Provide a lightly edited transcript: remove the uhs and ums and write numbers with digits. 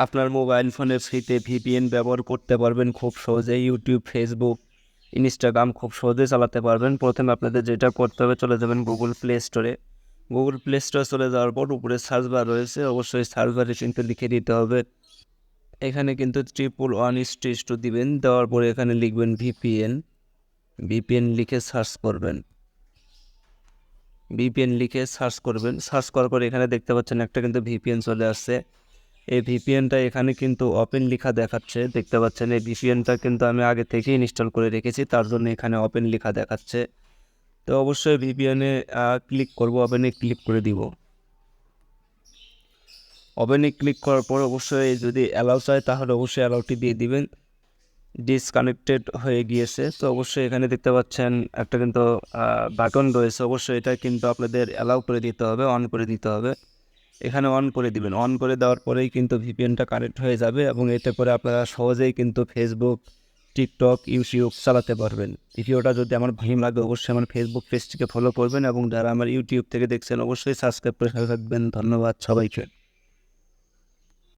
আপনার মোবাইল ফোনে ফ্রিতে ভিপিএন ব্যবহার করতে পারবেন খুব সহজেই। ইউটিউব, ফেসবুক, ইনস্টাগ্রাম খুব সহজেই চালাতে পারবেন। প্রথমে আপনাদের যেটা করতে হবে, চলে যাবেন গুগল প্লে স্টোরে। গুগল প্লে স্টোরে চলে যাওয়ার পর উপরে সার্চ বার রয়েছে, অবশ্যই সার্চ বারে কিন্তু লিখে দিতে হবে। এখানে কিন্তু 1112 দিবেন, দেওয়ার পরে এখানে লিখবেন ভিপিএন। ভিপিএন লিখে সার্চ করবেন। ভিপিএন লিখে সার্চ করবেন। সার্চ করার পরে এখানে দেখতে পাচ্ছেন একটা কিন্তু ভিপিএন চলে আসছে। এই ভিপিএনটা এখানে কিন্তু ওপেন লেখা দেখাচ্ছে, দেখতে পাচ্ছেন। এই ভিপিএনটা কিন্তু আমি আগে থেকেই ইনস্টল করে রেখেছি, তার জন্য এখানে ওপেন লেখা দেখাচ্ছে। তো অবশ্যই ভিপিএনে ক্লিক করব, ওপেনে ক্লিক করে দিব। ওপেনে ক্লিক করার পর অবশ্যই যদি অ্যালাউ চায় তাহলে অবশ্যই অ্যালাউটি দিয়ে দিবেন। ডিসকানেক্টেড হয়ে গিয়েছে, তো অবশ্যই এখানে দেখতে পাচ্ছেন একটা কিন্তু বাটন রয়েছে, অবশ্যই এটা কিন্তু আপনাদের অ্যালাউ করে দিতে হবে, অন করে দিতে হবে। এখানে অন করে দিবেন। অন করে দেওয়ার পরেই কিন্তু ভিপিএনটা কানেক্ট হয়ে যাবে এবং এতে করে আপনারা সহজেই কিন্তু ফেসবুক, টিকটক, ইউটিউব চালাতে পারবেন। ভিডিওটা যদি আমার ভালো লাগে অবশ্যই আমার ফেসবুক পেজটিকে ফলো করবেন এবং যারা আমার ইউটিউব থেকে দেখছেন অবশ্যই সাবস্ক্রাইব করে থাকবেন। ধন্যবাদ সবাইকে।